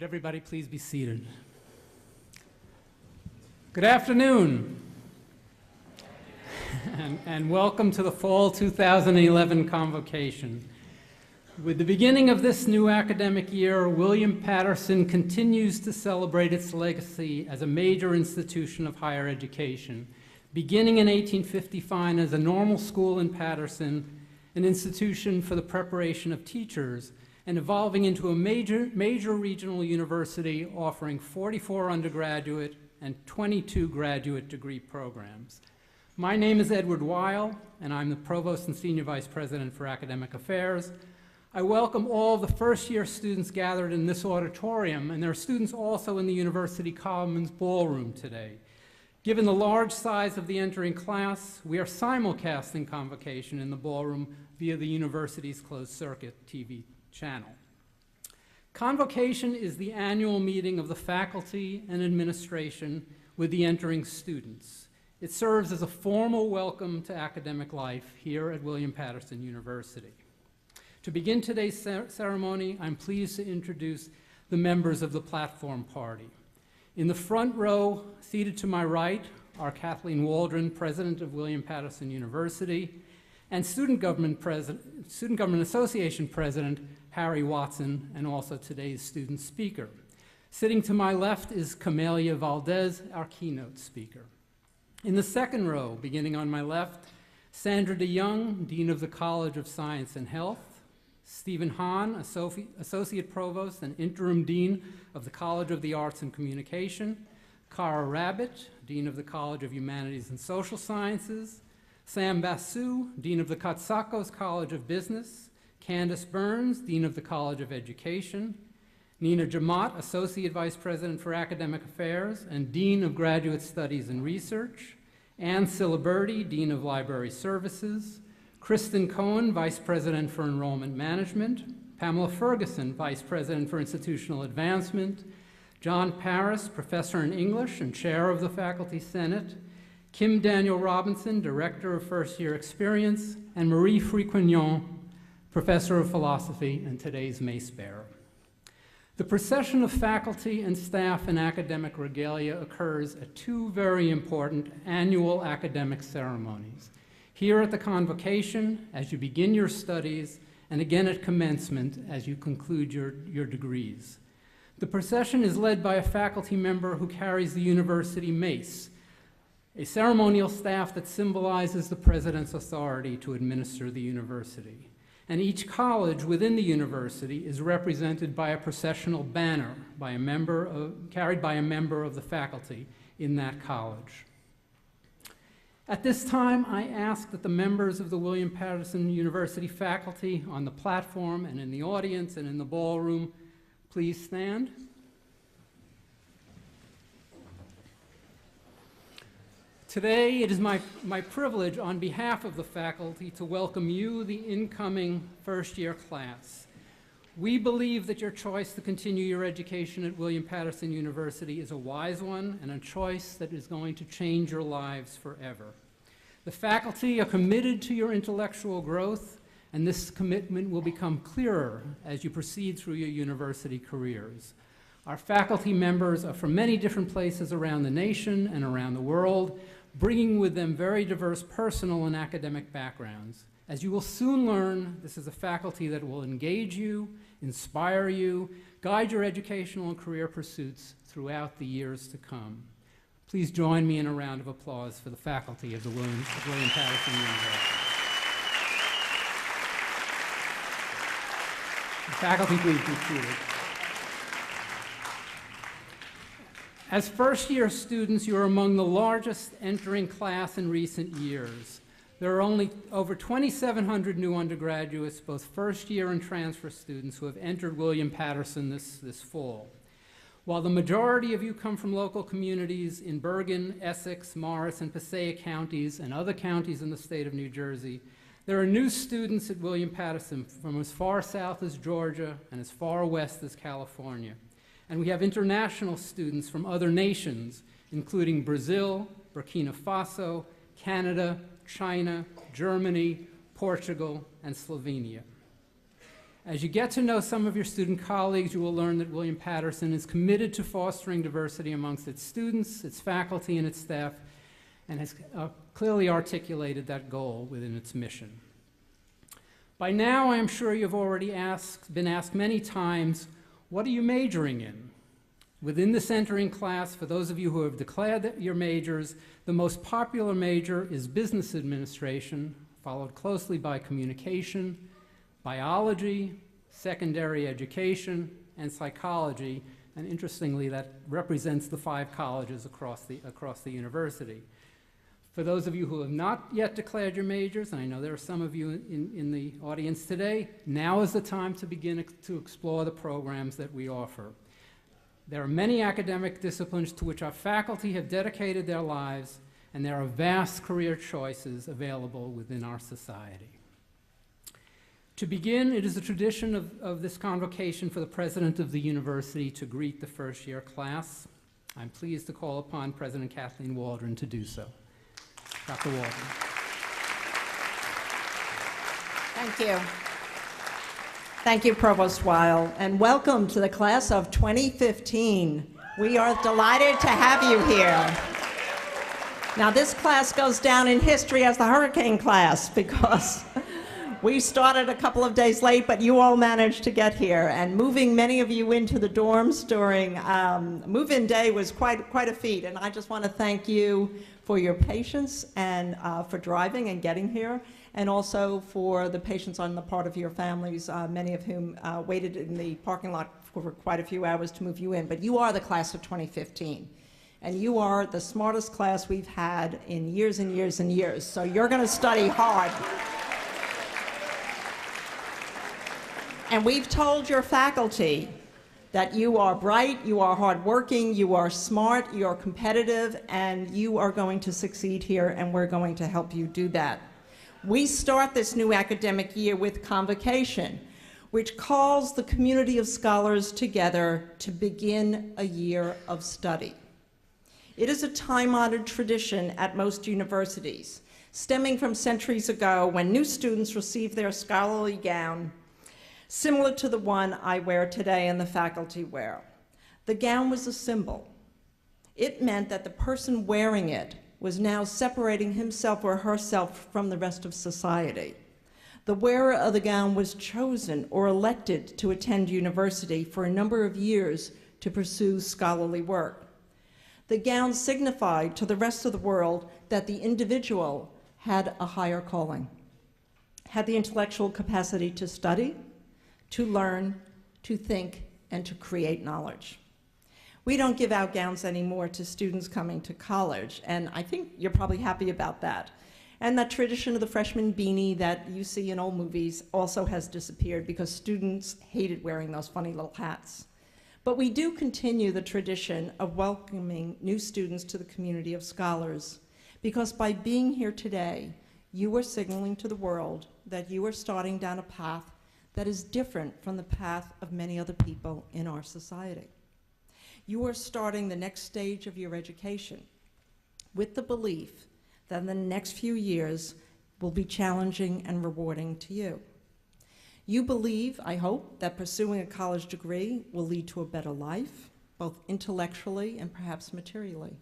everybody please be seated? Good afternoon, and welcome to the Fall 2011 Convocation. With the beginning of this new academic year, William Paterson continues to celebrate its legacy as a major institution of higher education, beginning in 1855 as a normal school in Paterson, an institution for the preparation of teachers, and evolving into a major regional university offering 44 undergraduate and 22 graduate degree programs. My name is Edward Weil, and I'm the Provost and Senior Vice President for Academic Affairs. I welcome all the first-year students gathered in this auditorium, and there are students also in the University Commons Ballroom today. Given the large size of the entering class, we are simulcasting Convocation in the ballroom via the university's closed-circuit TV channel. Convocation is the annual meeting of the faculty and administration with the entering students. It serves as a formal welcome to academic life here at William Paterson University. To begin today's ceremony, I'm pleased to introduce the members of the platform party. In the front row, seated to my right, are Kathleen Waldron, President of William Paterson University, and Student Government Association President Harry Watson, and also today's student speaker. Sitting to my left is Camelia Valdez, our keynote speaker. In the second row, beginning on my left, Sandra DeYoung, Dean of the College of Science and Health, Stephen Hahn, Associate Provost and Interim Dean of the College of the Arts and Communication, Cara Rabbit, Dean of the College of Humanities and Social Sciences, Sam Basu, Dean of the Katsakos College of Business, Candace Burns, Dean of the College of Education, Nina Jamat, Associate Vice President for Academic Affairs and Dean of Graduate Studies and Research, Ann Siliberti, Dean of Library Services, Kristen Cohen, Vice President for Enrollment Management, Pamela Ferguson, Vice President for Institutional Advancement, John Paris, Professor in English and Chair of the Faculty Senate, Kim Daniel Robinson, Director of First Year Experience, and Marie Friquignon, Professor of Philosophy and today's Mace Bearer. The procession of faculty and staff in academic regalia occurs at two very important annual academic ceremonies. Here at the Convocation, as you begin your studies, and again at commencement as you conclude your degrees. The procession is led by a faculty member who carries the university mace, a ceremonial staff that symbolizes the president's authority to administer the university. And each college within the university is represented by a processional banner carried by a member of the faculty in that college. At this time, I ask that the members of the William Paterson University faculty on the platform and in the audience and in the ballroom please stand. Today, it is my privilege on behalf of the faculty to welcome you, the incoming first-year class. We believe that your choice to continue your education at William Paterson University is a wise one and a choice that is going to change your lives forever. The faculty are committed to your intellectual growth, and this commitment will become clearer as you proceed through your university careers. Our faculty members are from many different places around the nation and around the world, bringing with them very diverse personal and academic backgrounds. As you will soon learn, this is a faculty that will engage you, inspire you, guide your educational and career pursuits throughout the years to come. Please join me in a round of applause for the faculty of the William Paterson University. The faculty, please be seated. As first-year students, you are among the largest entering class in recent years. There are only over 2,700 new undergraduates, both first-year and transfer students, who have entered William Paterson this fall. While the majority of you come from local communities in Bergen, Essex, Morris, and Passaic counties, and other counties in the state of New Jersey, there are new students at William Paterson from as far south as Georgia and as far west as California. And we have international students from other nations, including Brazil, Burkina Faso, Canada, China, Germany, Portugal, and Slovenia. As you get to know some of your student colleagues, you will learn that William Paterson is committed to fostering diversity amongst its students, its faculty, and its staff, and has clearly articulated that goal within its mission. By now, I am sure you've already been asked many times, what are you majoring in? Within this entering class, for those of you who have declared your majors, the most popular major is business administration, followed closely by communication, biology, secondary education, and psychology, and interestingly, that represents the 5 colleges across the university. For those of you who have not yet declared your majors, and I know there are some of you in the audience today, now is the time to begin to explore the programs that we offer. There are many academic disciplines to which our faculty have dedicated their lives, and there are vast career choices available within our society. To begin, it is a tradition of this convocation for the president of the university to greet the first-year class. I'm pleased to call upon President Kathleen Waldron to do so. Dr. Waldron. Thank you. Thank you, Provost Weil, and welcome to the class of 2015. We are delighted to have you here. Now, this class goes down in history as the hurricane class because we started a couple of days late, but you all managed to get here. And moving many of you into the dorms during move-in day was quite a feat. And I just want to thank you for your patience and for driving and getting here, and also for the patience on the part of your families, many of whom waited in the parking lot for quite a few hours to move you in. But you are the class of 2015. And you are the smartest class we've had in years and years and years. So you're going to study hard. And we've told your faculty that you are bright, you are hardworking, you are smart, you are competitive, and you are going to succeed here, and we're going to help you do that. We start this new academic year with Convocation, which calls the community of scholars together to begin a year of study. It is a time-honored tradition at most universities, stemming from centuries ago when new students received their scholarly gown, similar to the one I wear today and the faculty wear. The gown was a symbol. It meant that the person wearing it was now separating himself or herself from the rest of society. The wearer of the gown was chosen or elected to attend university for a number of years to pursue scholarly work. The gown signified to the rest of the world that the individual had a higher calling, had the intellectual capacity to study, to learn, to think, and to create knowledge. We don't give out gowns anymore to students coming to college, and I think you're probably happy about that. And that tradition of the freshman beanie that you see in old movies also has disappeared because students hated wearing those funny little hats. But we do continue the tradition of welcoming new students to the community of scholars, because by being here today, you are signaling to the world that you are starting down a path that is different from the path of many other people in our society. You are starting the next stage of your education with the belief that in the next few years will be challenging and rewarding to you. You believe, I hope, that pursuing a college degree will lead to a better life, both intellectually and perhaps materially.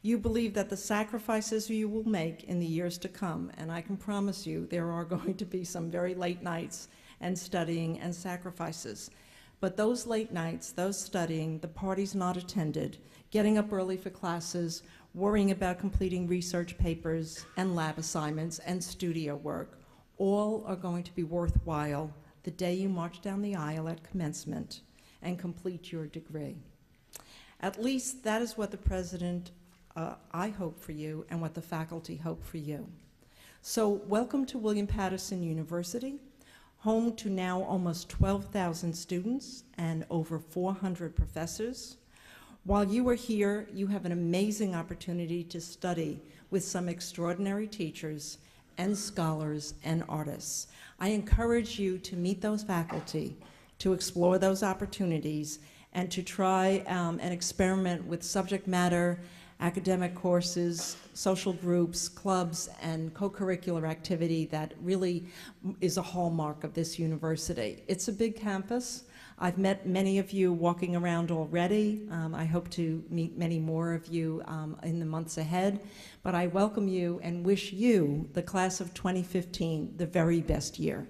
You believe that the sacrifices you will make in the years to come, and I can promise you there are going to be some very late nights and studying and sacrifices. But those late nights, those studying, the parties not attended, getting up early for classes, worrying about completing research papers and lab assignments and studio work, all are going to be worthwhile the day you march down the aisle at commencement and complete your degree. At least that is what the president, I hope for you, and what the faculty hope for you. So welcome to William Paterson University, home to now almost 12,000 students and over 400 professors. While you are here, you have an amazing opportunity to study with some extraordinary teachers and scholars and artists. I encourage you to meet those faculty, to explore those opportunities, and to try and experiment with subject matter academic courses, social groups, clubs, and co-curricular activity that really is a hallmark of this university. It's a big campus. I've met many of you walking around already. I hope to meet many more of you in the months ahead. But I welcome you and wish you, the class of 2015, the very best year.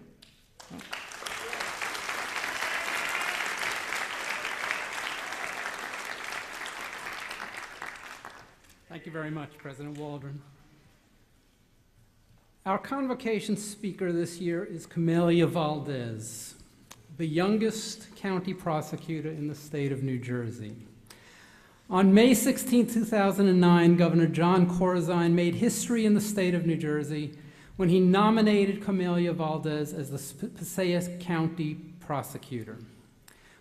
Thank you very much, President Waldron. Our convocation speaker this year is Camelia Valdez, the youngest county prosecutor in the state of New Jersey. On May 16, 2009, Governor John Corzine made history in the state of New Jersey when he nominated Camelia Valdez as the Passaic County prosecutor.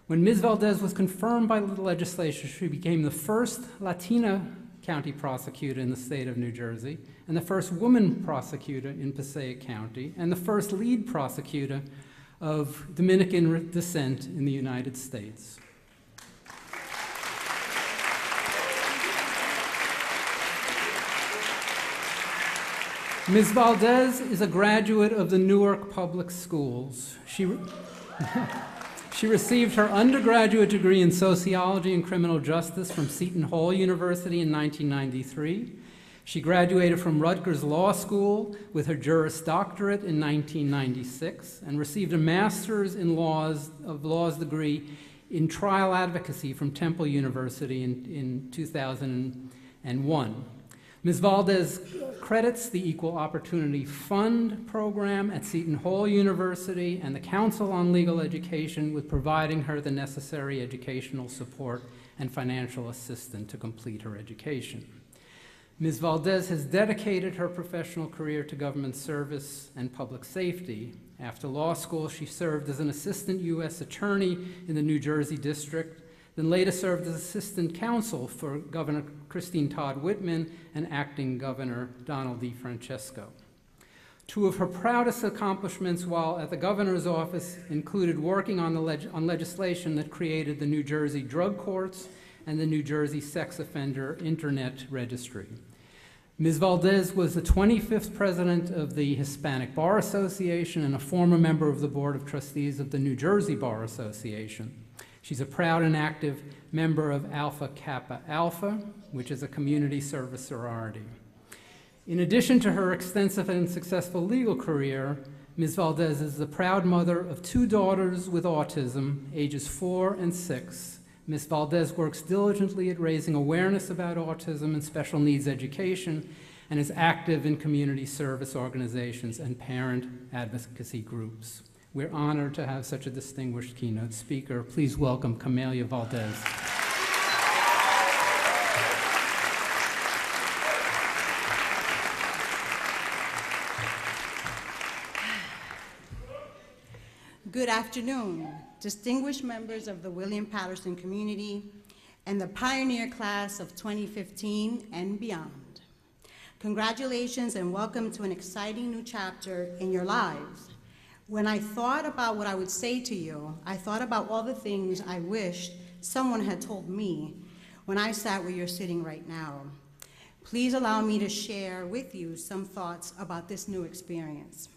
When Ms. Valdez was confirmed by the legislature, she became the first Latina county prosecutor in the state of New Jersey, and the first woman prosecutor in Passaic County, and the first lead prosecutor of Dominican descent in the United States. Ms. Valdez is a graduate of the Newark Public Schools. She received her undergraduate degree in sociology and criminal justice from Seton Hall University in 1993. She graduated from Rutgers Law School with her Juris Doctorate in 1996 and received a master's in laws degree in trial advocacy from Temple University in 2001. Ms. Valdez credits the Equal Opportunity Fund program at Seton Hall University and the Council on Legal Education with providing her the necessary educational support and financial assistance to complete her education. Ms. Valdez has dedicated her professional career to government service and public safety. After law school, she served as an assistant U.S. attorney in the New Jersey district, then later served as assistant counsel for Governor Christine Todd Whitman and acting Governor Donald D. Francesco. Two of her proudest accomplishments while at the governor's office included working on legislation that created the New Jersey Drug Courts and the New Jersey Sex Offender Internet Registry. Ms. Valdez was the 25th president of the Hispanic Bar Association and a former member of the Board of Trustees of the New Jersey Bar Association. She's a proud and active member of Alpha Kappa Alpha, which is a community service sorority. In addition to her extensive and successful legal career, Ms. Valdez is the proud mother of two daughters with autism, ages 4 and 6. Ms. Valdez works diligently at raising awareness about autism and special needs education and is active in community service organizations and parent advocacy groups. We're honored to have such a distinguished keynote speaker. Please welcome Camelia Valdez. Good afternoon, distinguished members of the William Paterson community and the pioneer class of 2015 and beyond. Congratulations and welcome to an exciting new chapter in your lives. When I thought about what I would say to you, I thought about all the things I wished someone had told me when I sat where you're sitting right now. Please allow me to share with you some thoughts about this new experience.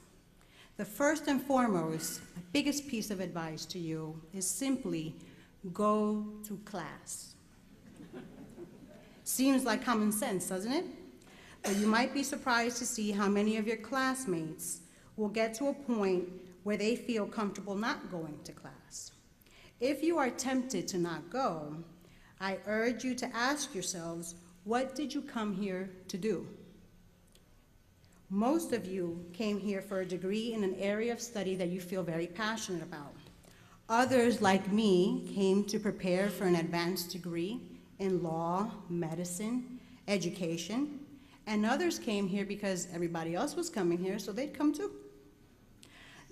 The first and foremost, the biggest piece of advice to you is simply go to class. Seems like common sense, doesn't it? But you might be surprised to see how many of your classmates will get to a point where they feel comfortable not going to class. If you are tempted to not go, I urge you to ask yourselves, what did you come here to do? Most of you came here for a degree in an area of study that you feel very passionate about. Others, like me, came to prepare for an advanced degree in law, medicine, education, and others came here because everybody else was coming here, so they'd come too.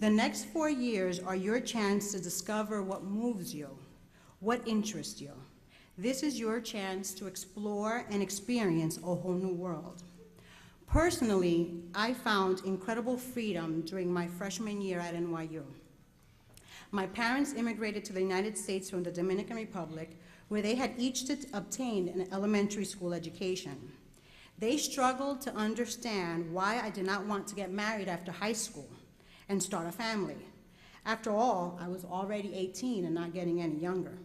The next 4 years are your chance to discover what moves you, what interests you. This is your chance to explore and experience a whole new world. Personally, I found incredible freedom during my freshman year at NYU. My parents immigrated to the United States from the Dominican Republic, where they had each obtained an elementary school education. They struggled to understand why I did not want to get married after high school and start a family. After all, I was already 18 and not getting any younger.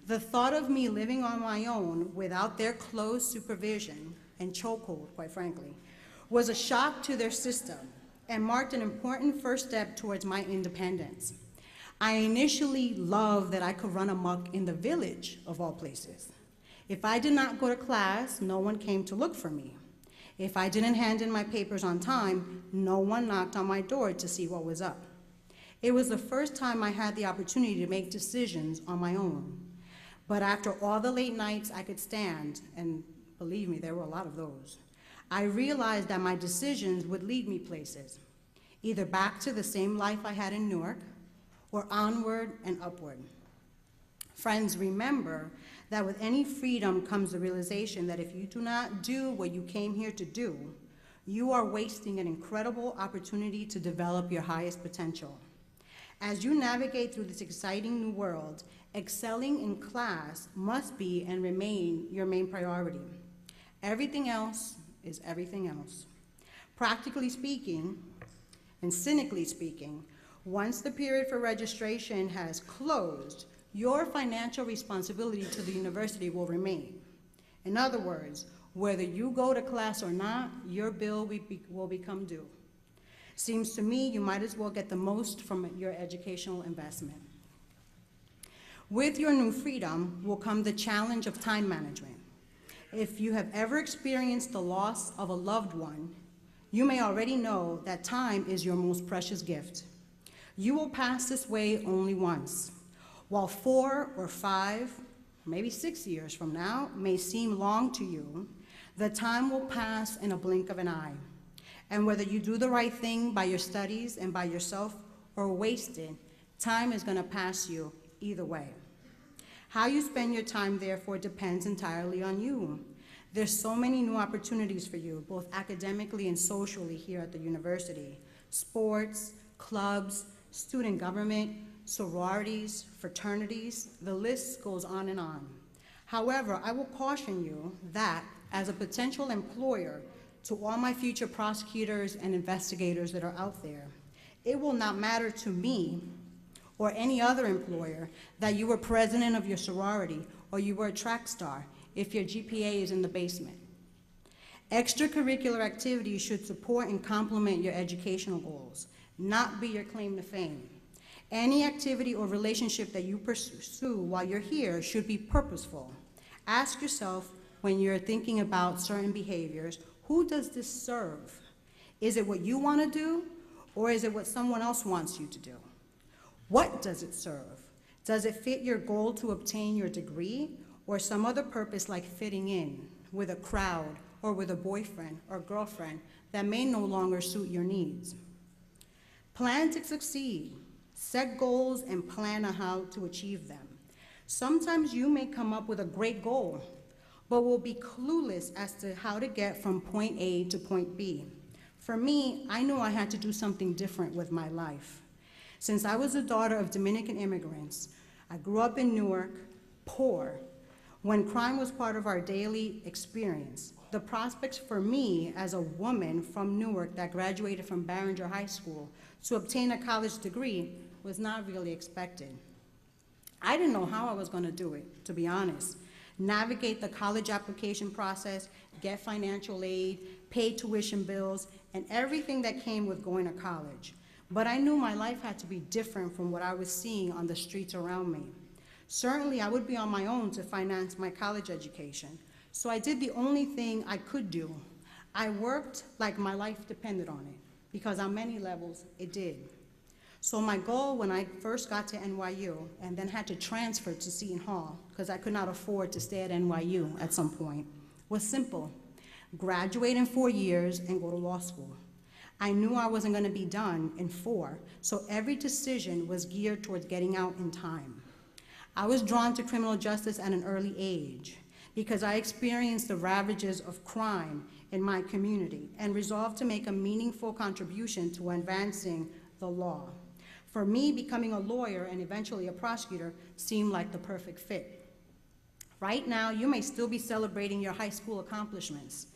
The thought of me living on my own without their close supervision and chokehold, quite frankly, was a shock to their system and marked an important first step towards my independence. I initially loved that I could run amok in the village, of all places. If I did not go to class, no one came to look for me. If I didn't hand in my papers on time, no one knocked on my door to see what was up. It was the first time I had the opportunity to make decisions on my own. But after all the late nights I could stand, and believe me, there were a lot of those, I realized that my decisions would lead me places, either back to the same life I had in Newark, or onward and upward. Friends, remember that with any freedom comes the realization that if you do not do what you came here to do, you are wasting an incredible opportunity to develop your highest potential. As you navigate through this exciting new world, excelling in class must be and remain your main priority. Everything else is everything else. Practically speaking, and cynically speaking, once the period for registration has closed, your financial responsibility to the university will remain. In other words, whether you go to class or not, your bill will become due. Seems to me you might as well get the most from your educational investment. With your new freedom will come the challenge of time management. If you have ever experienced the loss of a loved one, you may already know that time is your most precious gift. You will pass this way only once. While 4 or 5, maybe 6 years from now may seem long to you, the time will pass in a blink of an eye. And whether you do the right thing by your studies and by yourself or waste it, time is going to pass you either way. How you spend your time, therefore, depends entirely on you. There's so many new opportunities for you, both academically and socially here at the university. Sports, clubs, student government, sororities, fraternities, the list goes on and on. However, I will caution you that as a potential employer to all my future prosecutors and investigators that are out there, it will not matter to me or any other employer that you were president of your sorority or you were a track star if your GPA is in the basement. Extracurricular activities should support and complement your educational goals, not be your claim to fame. Any activity or relationship that you pursue while you're here should be purposeful. Ask yourself when you're thinking about certain behaviors, who does this serve? Is it what you want to do, or is it what someone else wants you to do? What does it serve? Does it fit your goal to obtain your degree, or some other purpose like fitting in with a crowd or with a boyfriend or girlfriend that may no longer suit your needs? Plan to succeed. Set goals and plan on how to achieve them. Sometimes you may come up with a great goal, but will be clueless as to how to get from point A to point B. For me, I knew I had to do something different with my life. Since I was the daughter of Dominican immigrants, I grew up in Newark, poor, when crime was part of our daily experience. The prospects for me as a woman from Newark that graduated from Barringer High School to obtain a college degree was not really expected. I didn't know how I was going to do it, to be honest. Navigate the college application process, get financial aid, pay tuition bills, and everything that came with going to college. But I knew my life had to be different from what I was seeing on the streets around me. Certainly, I would be on my own to finance my college education, so I did the only thing I could do. I worked like my life depended on it, because on many levels, it did. So my goal when I first got to NYU and then had to transfer to Seton Hall, because I could not afford to stay at NYU at some point, was simple. Graduate in 4 years and go to law school. I knew I wasn't going to be done in 4, so every decision was geared towards getting out in time. I was drawn to criminal justice at an early age because I experienced the ravages of crime in my community and resolved to make a meaningful contribution to advancing the law. For me, becoming a lawyer and eventually a prosecutor seemed like the perfect fit. Right now, you may still be celebrating your high school accomplishments,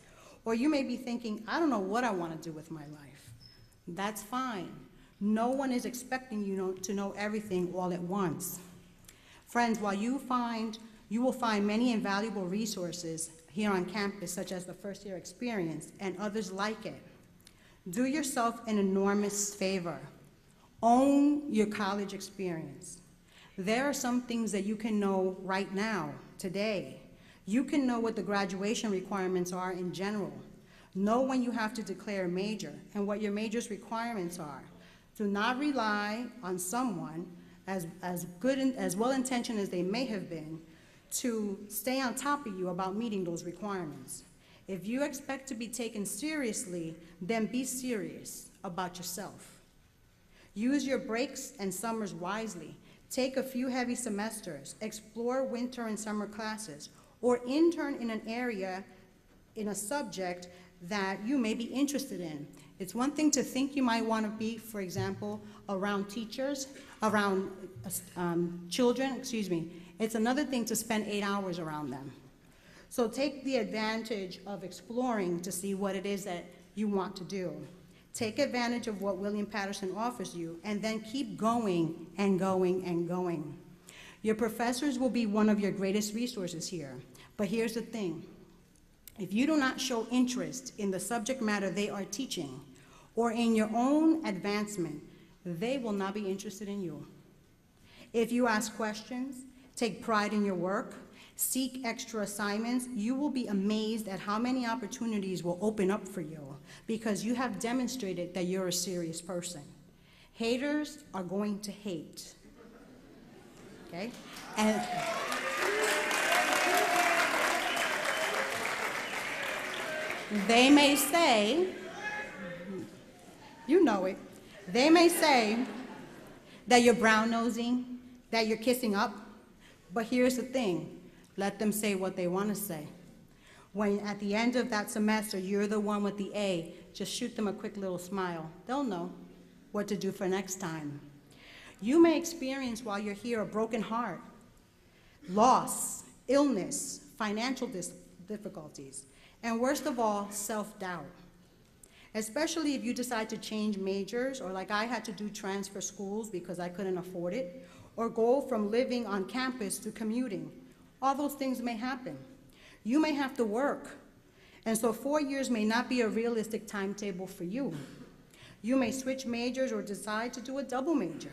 or you may be thinking, I don't know what I want to do with my life. That's fine. No one is expecting you to know everything all at once. Friends, while you will find many invaluable resources here on campus, such as the First Year Experience and others like it, do yourself an enormous favor. Own your college experience. There are some things that you can know right now, today. You can know what the graduation requirements are in general. Know when you have to declare a major and what your major's requirements are. Do not rely on someone, as well-intentioned as they may have been, to stay on top of you about meeting those requirements. If you expect to be taken seriously, then be serious about yourself. Use your breaks and summers wisely. Take a few heavy semesters, explore winter and summer classes, or intern in an area, in a subject that you may be interested in. It's one thing to think you might want to be, for example, around teachers, around children, It's another thing to spend 8 hours around them. So take the advantage of exploring to see what it is that you want to do. Take advantage of what William Paterson offers you, and then keep going and going and going. Your professors will be one of your greatest resources here. But here's the thing. If you do not show interest in the subject matter they are teaching, or in your own advancement, they will not be interested in you. If you ask questions, take pride in your work, seek extra assignments, you will be amazed at how many opportunities will open up for you because you have demonstrated that you're a serious person. Haters are going to hate, okay? And they may say, you know it, they may say that you're brown-nosing, that you're kissing up, but here's the thing, let them say what they want to say. When at the end of that semester, you're the one with the A, just shoot them a quick little smile. They'll know what to do for next time. You may experience while you're here a broken heart, loss, illness, financial difficulties, and worst of all, self-doubt. Especially if you decide to change majors, or like I had to do transfer schools because I couldn't afford it, or go from living on campus to commuting. All those things may happen. You may have to work, and so 4 years may not be a realistic timetable for you. You may switch majors or decide to do a double major.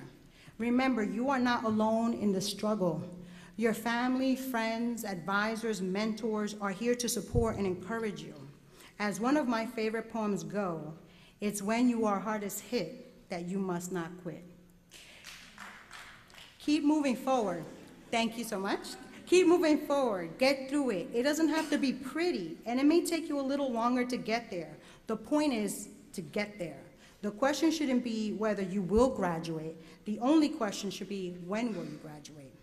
Remember, you are not alone in the struggle. Your family, friends, advisors, mentors are here to support and encourage you. As one of my favorite poems go, it's when you are hardest hit that you must not quit. Keep moving forward. Thank you so much. Keep moving forward. Get through it. It doesn't have to be pretty, and it may take you a little longer to get there. The point is to get there. The question shouldn't be whether you will graduate. The only question should be, when will you graduate?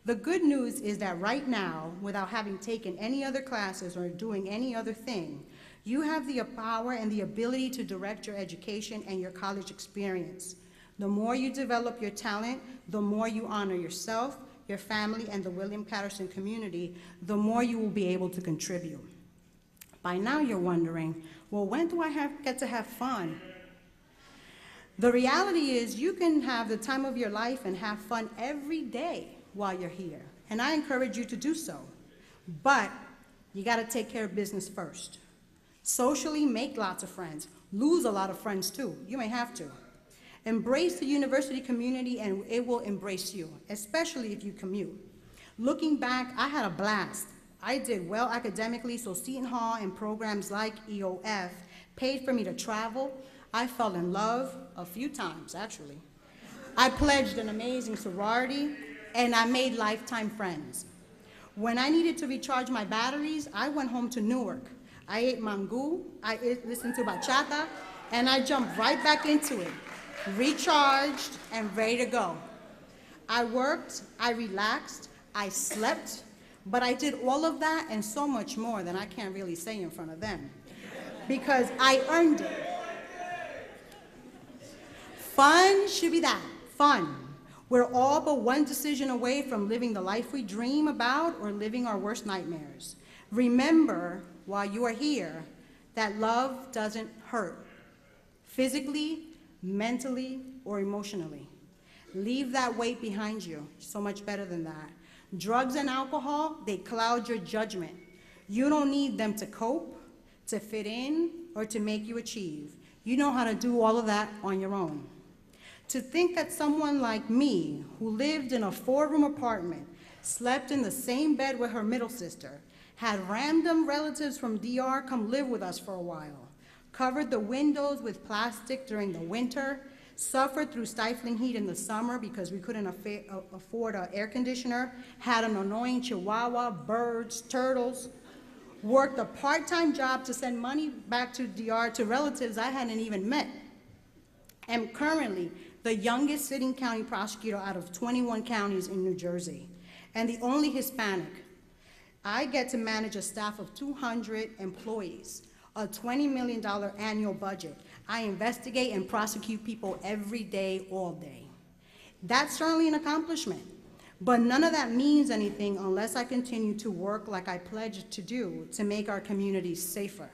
The good news is that right now, without having taken any other classes or doing any other thing, you have the power and the ability to direct your education and your college experience. The more you develop your talent, the more you honor yourself, your family, and the William Paterson community, the more you will be able to contribute. By now you're wondering, well, when do I get to have fun? The reality is you can have the time of your life and have fun every day while you're here, and I encourage you to do so. But you gotta take care of business first. Socially, make lots of friends. Lose a lot of friends too, you may have to. Embrace the university community and it will embrace you, especially if you commute. Looking back, I had a blast. I did well academically, so Seton Hall and programs like EOF paid for me to travel. I fell in love a few times, actually. I pledged an amazing sorority, and I made lifetime friends. When I needed to recharge my batteries, I went home to Newark. I ate mango, I listened to bachata, and I jumped right back into it, recharged and ready to go. I worked, I relaxed, I slept, but I did all of that and so much more than I can't really say in front of them, because I earned it. Fun should be that, fun. We're all but one decision away from living the life we dream about or living our worst nightmares. Remember, while you are here, that love doesn't hurt, physically, mentally, or emotionally. Leave that weight behind you, so much better than that. Drugs and alcohol, they cloud your judgment. You don't need them to cope, to fit in, or to make you achieve. You know how to do all of that on your own. To think that someone like me, who lived in a 4-room apartment, slept in the same bed with her middle sister, had random relatives from DR come live with us for a while, covered the windows with plastic during the winter, suffered through stifling heat in the summer because we couldn't afford an air conditioner, had an annoying chihuahua, birds, turtles, worked a part-time job to send money back to DR to relatives I hadn't even met. I'm currently the youngest sitting county prosecutor out of 21 counties in New Jersey, and the only Hispanic. I get to manage a staff of 200 employees, a $20 million annual budget. I investigate and prosecute people every day, all day. That's certainly an accomplishment, but none of that means anything unless I continue to work like I pledged to do to make our communities safer.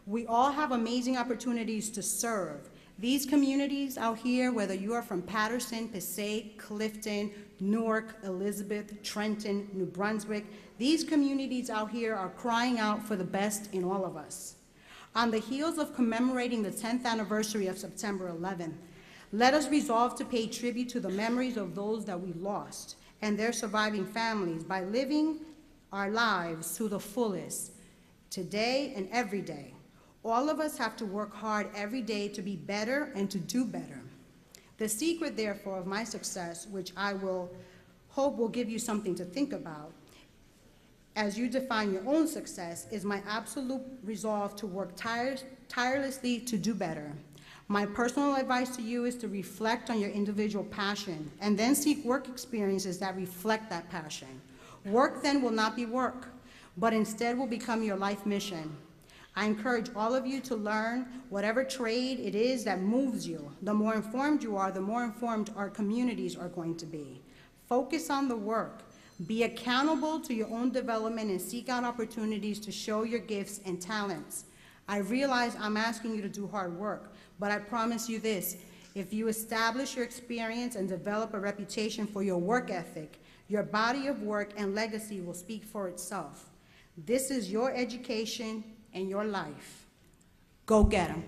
We all have amazing opportunities to serve. These communities out here, whether you are from Paterson, Passaic, Clifton, Newark, Elizabeth, Trenton, New Brunswick, these communities out here are crying out for the best in all of us. On the heels of commemorating the 10th anniversary of September 11th, let us resolve to pay tribute to the memories of those that we lost and their surviving families by living our lives to the fullest, today and every day. All of us have to work hard every day to be better and to do better. The secret, therefore, of my success, which I hope will give you something to think about as you define your own success, is my absolute resolve to work tirelessly to do better. My personal advice to you is to reflect on your individual passion and then seek work experiences that reflect that passion. Work then will not be work, but instead will become your life mission. I encourage all of you to learn whatever trade it is that moves you. The more informed you are, the more informed our communities are going to be. Focus on the work. Be accountable to your own development and seek out opportunities to show your gifts and talents. I realize I'm asking you to do hard work, but I promise you this: if you establish your experience and develop a reputation for your work ethic, your body of work and legacy will speak for itself. This is your education and your life. Go get 'em.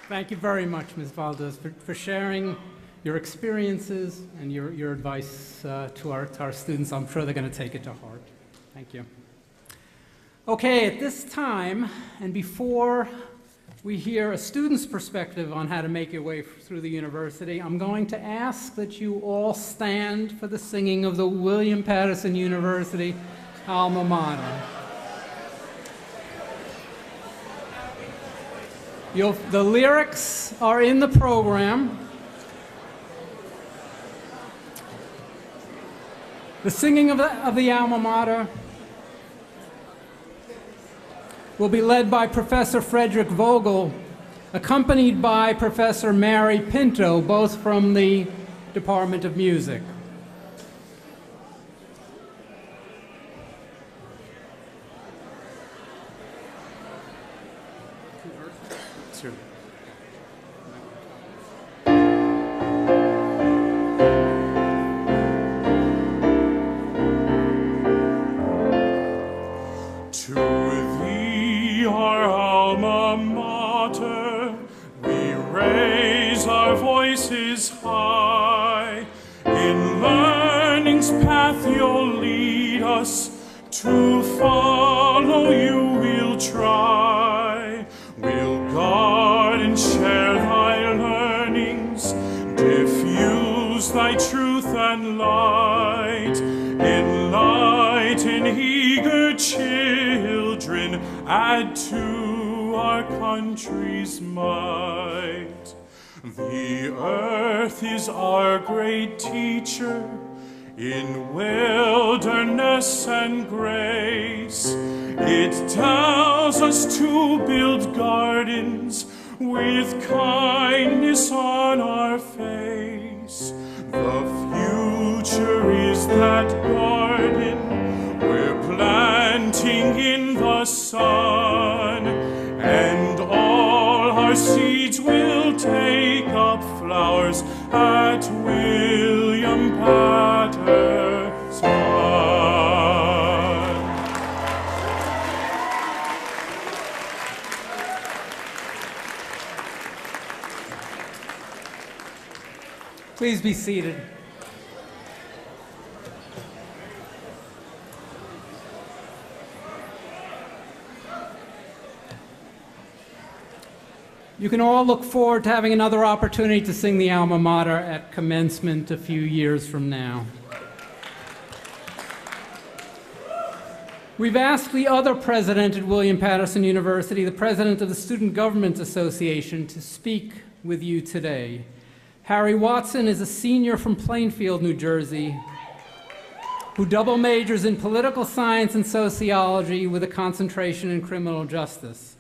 Thank you very much, Ms. Valdez, for sharing your experiences and your advice to our students. I'm sure they're going to take it to heart. Thank you. Okay, at this time, and before we hear a student's perspective on how to make your way through the university, I'm going to ask that you all stand for the singing of the William Paterson University alma mater. The lyrics are in the program. The singing of the alma mater will be led by Professor Frederick Vogel, accompanied by Professor Mary Pinto, both from the Department of Music. High. In learning's path you'll lead us, to follow you we'll try. We'll guard and share thy learnings, diffuse thy truth and light. add to our country's might. The earth is our great teacher in wilderness and grace. It tells us to build gardens with kindness on our face. The future is that garden we're planting in the sun, and all our seeds will take up flowers at William Paterson. Please be seated. You can all look forward to having another opportunity to sing the alma mater at commencement a few years from now. We've asked the other president at William Paterson University, the president of the Student Government Association, to speak with you today. Harry Watson is a senior from Plainfield, New Jersey, who double majors in political science and sociology with a concentration in criminal justice.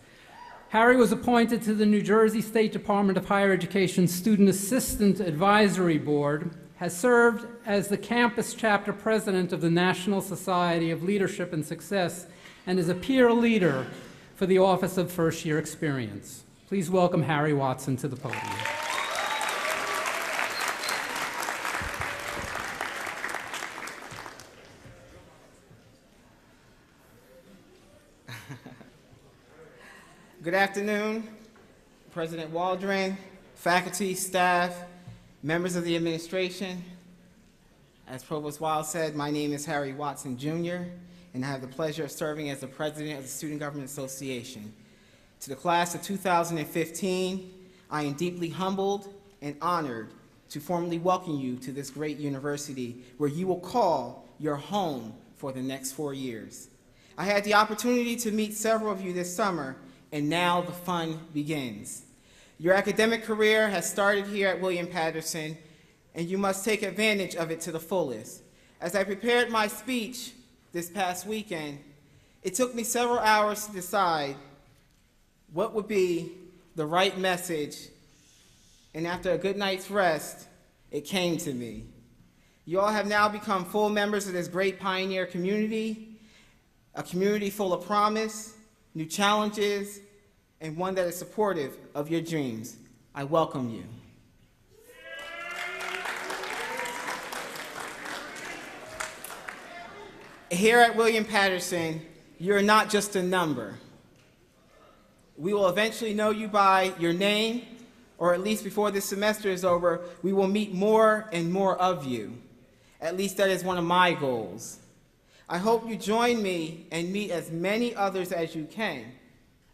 Harry was appointed to the New Jersey State Department of Higher Education Student Assistant Advisory Board, has served as the campus chapter president of the National Society of Leadership and Success, and is a peer leader for the Office of First Year Experience. Please welcome Harry Watson to the podium. Good afternoon, President Waldron, faculty, staff, members of the administration. As Provost Wild said, my name is Harry Watson, Jr., and I have the pleasure of serving as the president of the Student Government Association. To the class of 2015, I am deeply humbled and honored to formally welcome you to this great university where you will call your home for the next 4 years. I had the opportunity to meet several of you this summer, and now the fun begins. Your academic career has started here at William Paterson, and you must take advantage of it to the fullest. As I prepared my speech this past weekend, it took me several hours to decide what would be the right message, and after a good night's rest, it came to me. You all have now become full members of this great pioneer community, a community full of promise, new challenges, and one that is supportive of your dreams. I welcome you. Here at William Paterson, you're not just a number. We will eventually know you by your name, or at least before this semester is over, we will meet more and more of you. At least that is one of my goals. I hope you join me and meet as many others as you can.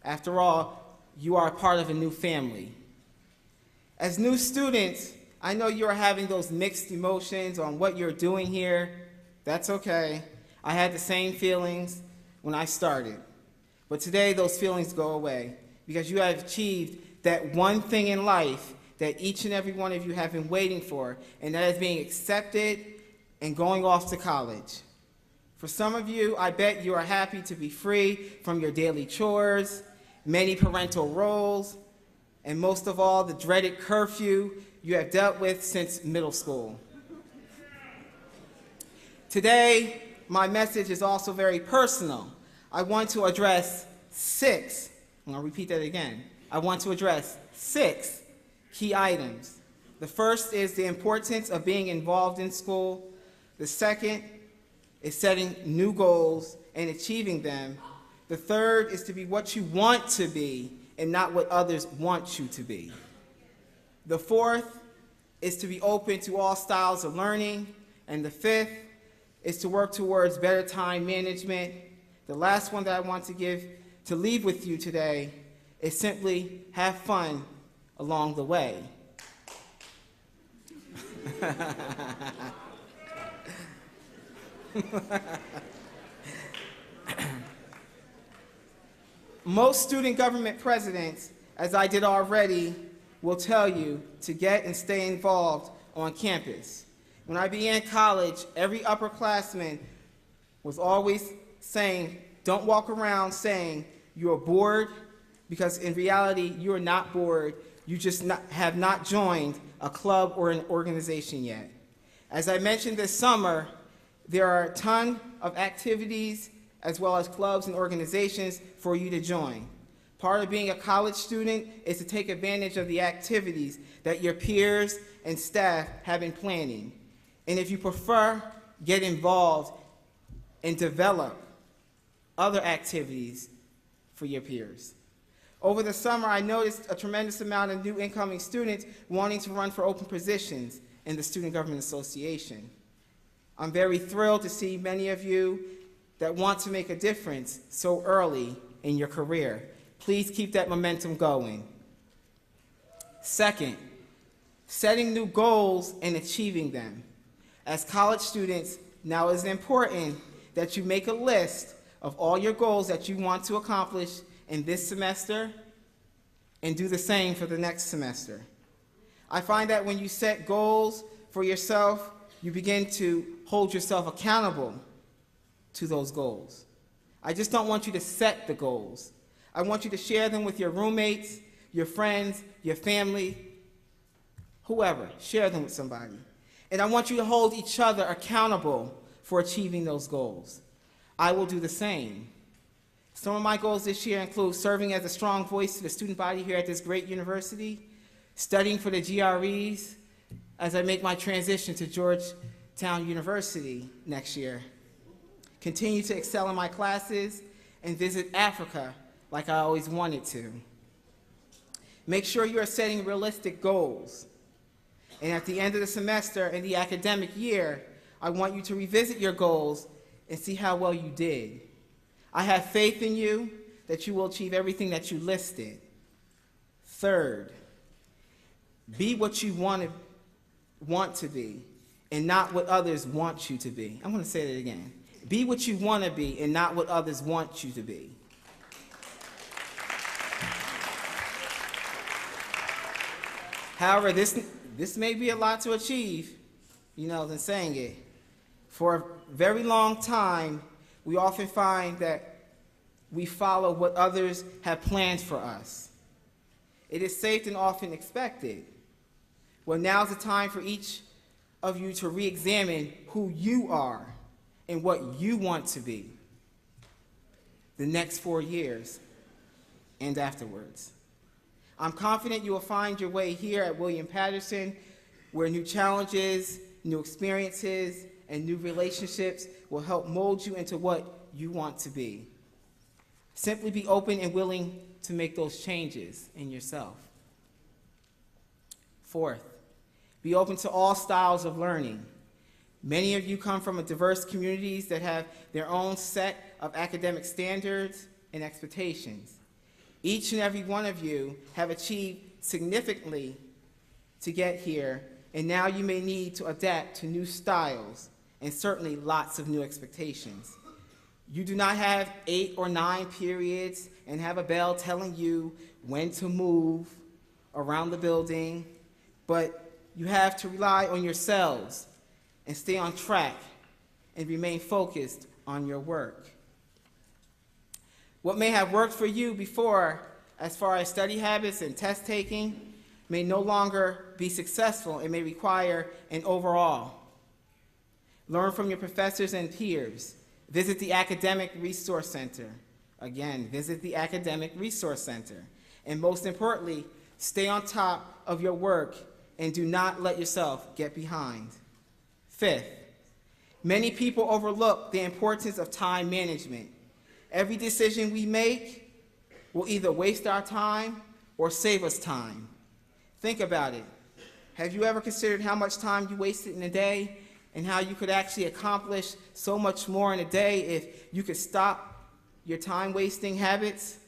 After all, you are part of a new family. As new students, I know you are having those mixed emotions on what you're doing here. That's okay. I had the same feelings when I started. But today, those feelings go away because you have achieved that one thing in life that each and every one of you have been waiting for, and that is being accepted and going off to college. For some of you, I bet you are happy to be free from your daily chores, many parental roles, and most of all, the dreaded curfew you have dealt with since middle school. Today, my message is also very personal. I want to address I'm going to repeat that again. I want to address 6 key items. The first is the importance of being involved in school. The second is setting new goals and achieving them. The third is to be what you want to be and not what others want you to be. The fourth is to be open to all styles of learning. And the fifth is to work towards better time management. The last one that I want to leave with you today is simply have fun along the way. Most student government presidents, as I did already, will tell you to get and stay involved on campus. When I began college, every upperclassman was always saying, don't walk around saying you're bored, because in reality, you are not bored. You just have not joined a club or an organization yet. As I mentioned this summer, there are a ton of activities as well as clubs and organizations for you to join. Part of being a college student is to take advantage of the activities that your peers and staff have been planning. And if you prefer, get involved and develop other activities for your peers. Over the summer, I noticed a tremendous amount of new incoming students wanting to run for open positions in the Student Government Association. I'm very thrilled to see many of you that want to make a difference so early in your career. Please keep that momentum going. Second, setting new goals and achieving them. As college students, now it's important that you make a list of all your goals that you want to accomplish in this semester and do the same for the next semester. I find that when you set goals for yourself, you begin to hold yourself accountable to those goals. I just don't want you to set the goals. I want you to share them with your roommates, your friends, your family, whoever. Share them with somebody. And I want you to hold each other accountable for achieving those goals. I will do the same. Some of my goals this year include serving as a strong voice to the student body here at this great university, studying for the GREs as I make my transition to Georgetown University next year, continue to excel in my classes, and visit Africa like I always wanted to. Make sure you are setting realistic goals. And at the end of the semester and the academic year, I want you to revisit your goals and see how well you did. I have faith in you that you will achieve everything that you listed. Third, be what you want to be and not what others want you to be. I'm going to say that again. Be what you want to be and not what others want you to be. However, this may be a lot to achieve, than saying it. For a very long time, we often find that we follow what others have planned for us. It is safe and often expected. Well, now's the time for each of you to re-examine who you are and what you want to be the next 4 years and afterwards. I'm confident you will find your way here at William Paterson, where new challenges, new experiences, and new relationships will help mold you into what you want to be. Simply be open and willing to make those changes in yourself. Fourth, be open to all styles of learning. Many of you come from diverse communities that have their own set of academic standards and expectations. Each and every one of you have achieved significantly to get here, and now you may need to adapt to new styles and certainly lots of new expectations. You do not have 8 or 9 periods and have a bell telling you when to move around the building, but you have to rely on yourselves and stay on track and remain focused on your work. What may have worked for you before, as far as study habits and test taking, may no longer be successful and may require an overhaul. Learn from your professors and peers. Visit the Academic Resource Center. Again, visit the Academic Resource Center. And most importantly, stay on top of your work and do not let yourself get behind. Fifth, many people overlook the importance of time management. Every decision we make will either waste our time or save us time. Think about it. Have you ever considered how much time you wasted in a day and how you could actually accomplish so much more in a day if you could stop your time-wasting habits?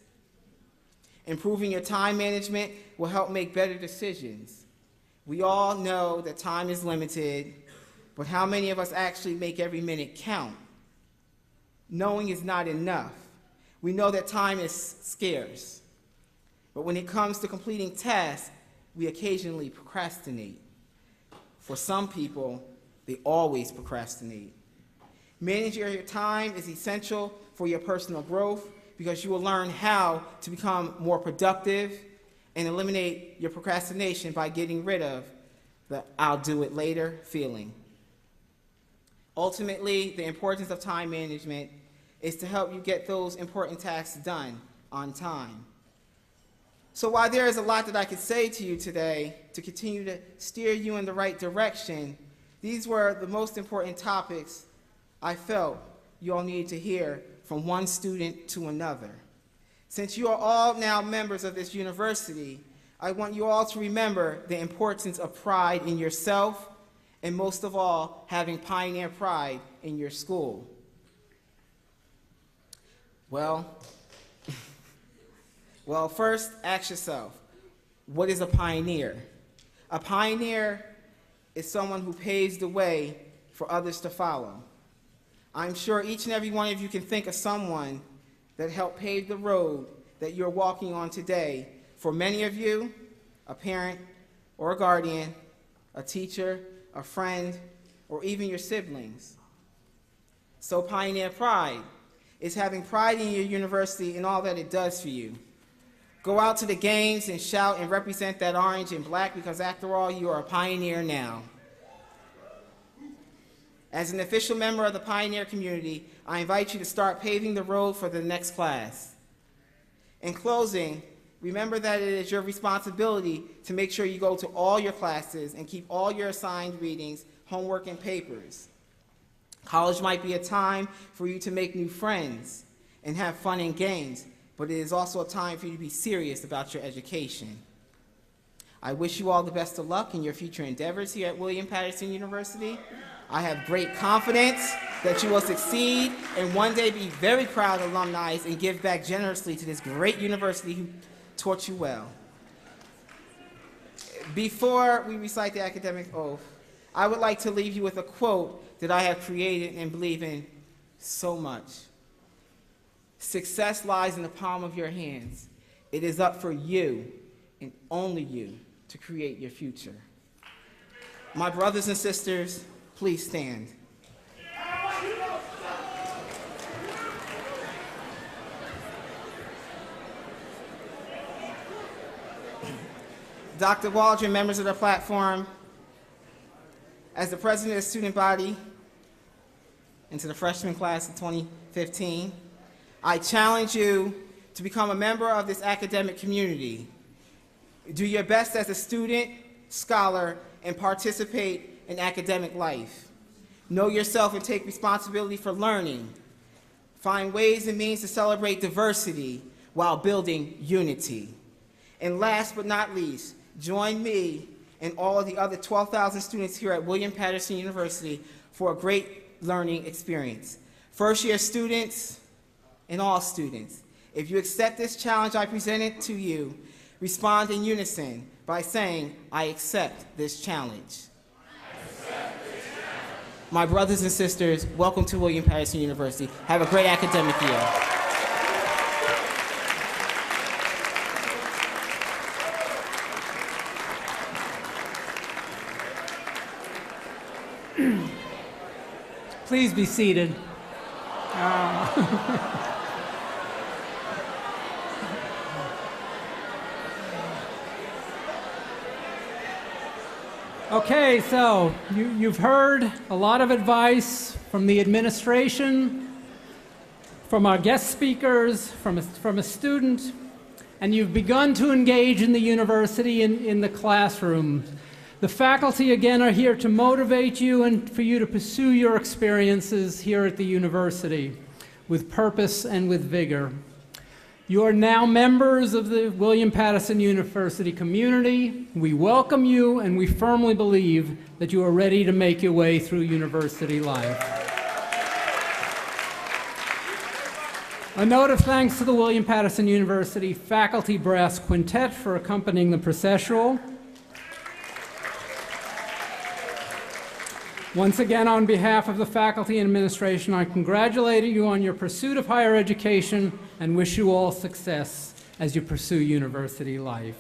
Improving your time management will help make better decisions. We all know that time is limited, but how many of us actually make every minute count? Knowing is not enough. We know that time is scarce, but when it comes to completing tasks, we occasionally procrastinate. For some people, they always procrastinate. Managing your time is essential for your personal growth because you will learn how to become more productive and eliminate your procrastination by getting rid of the "I'll do it later" feeling. Ultimately, the importance of time management is to help you get those important tasks done on time. So while there is a lot that I could say to you today to continue to steer you in the right direction, these were the most important topics I felt you all needed to hear from one student to another. Since you are all now members of this university, I want you all to remember the importance of pride in yourself, and most of all, having pioneer pride in your school. Well, first, ask yourself, what is a pioneer? A pioneer is someone who paves the way for others to follow. I'm sure each and every one of you can think of someone that helped pave the road that you're walking on today. For many of you, a parent or a guardian, a teacher, a friend, or even your siblings. So pioneer pride is having pride in your university and all that it does for you. Go out to the games and shout and represent that orange and black because after all, you are a pioneer now. As an official member of the pioneer community, I invite you to start paving the road for the next class. In closing, remember that it is your responsibility to make sure you go to all your classes and keep all your assigned readings, homework, and papers. College might be a time for you to make new friends and have fun and games, but it is also a time for you to be serious about your education. I wish you all the best of luck in your future endeavors here at William Paterson University. I have great confidence that you will succeed and one day be very proud alumni and give back generously to this great university who taught you well. Before we recite the academic oath, I would like to leave you with a quote that I have created and believe in so much. Success lies in the palm of your hands. It is up for you and only you to create your future. My brothers and sisters, please stand. Dr. Waldron, members of the platform, as the president of the student body and to the freshman class of 2015, I challenge you to become a member of this academic community. Do your best as a student, scholar, and participate in academic life. Know yourself and take responsibility for learning. Find ways and means to celebrate diversity while building unity. And last but not least, join me and all of the other 12,000 students here at William Paterson University for a great learning experience. First-year students and all students, if you accept this challenge I presented to you, respond in unison by saying, "I accept this challenge." My brothers and sisters, welcome to William Paterson University. Have a great academic year. Please be seated. Okay, so you've heard a lot of advice from the administration, from our guest speakers, from a student, and you've begun to engage in the university in the classroom. The faculty, again, are here to motivate you and for you to pursue your experiences here at the university with purpose and with vigor. You are now members of the William Paterson University community. We welcome you, and we firmly believe that you are ready to make your way through university life. A note of thanks to the William Paterson University Faculty Brass Quintet for accompanying the processional. Once again, on behalf of the faculty and administration, I congratulate you on your pursuit of higher education and wish you all success as you pursue university life.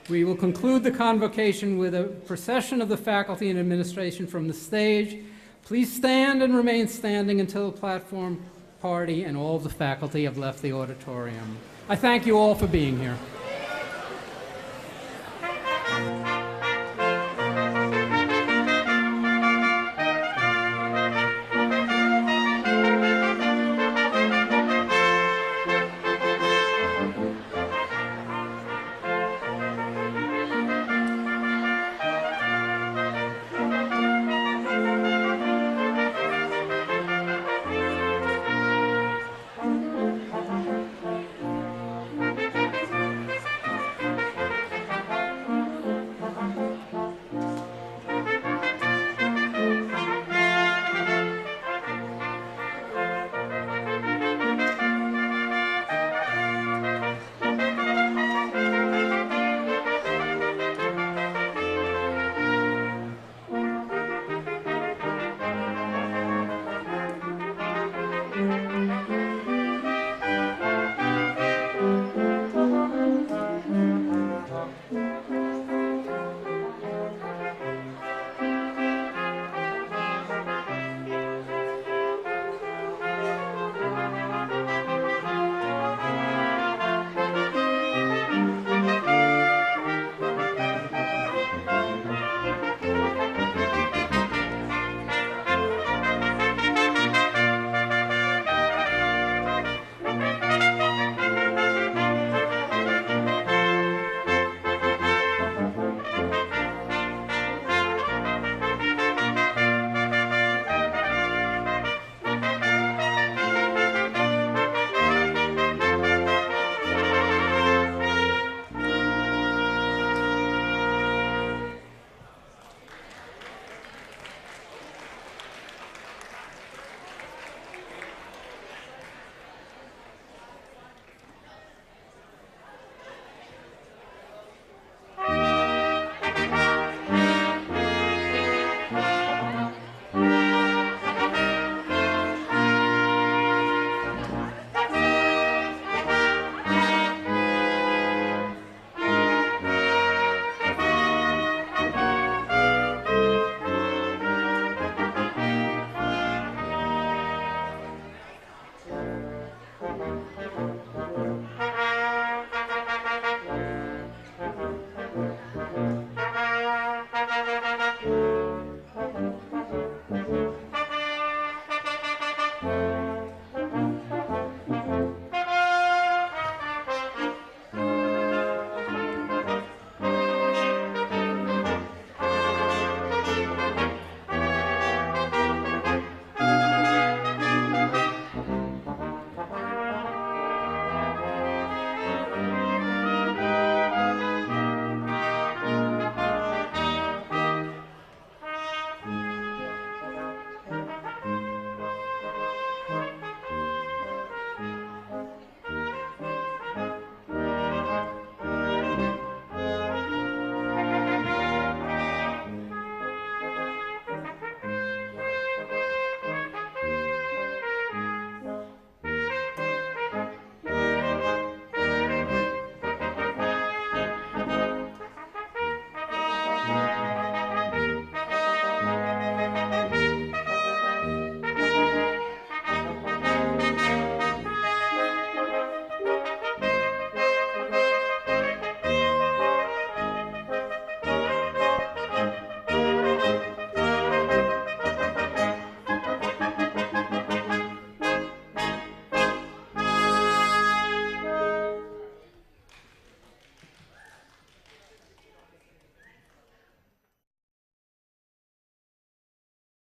We will conclude the convocation with a procession of the faculty and administration from the stage. Please stand and remain standing until the platform party and all of the faculty have left the auditorium. I thank you all for being here.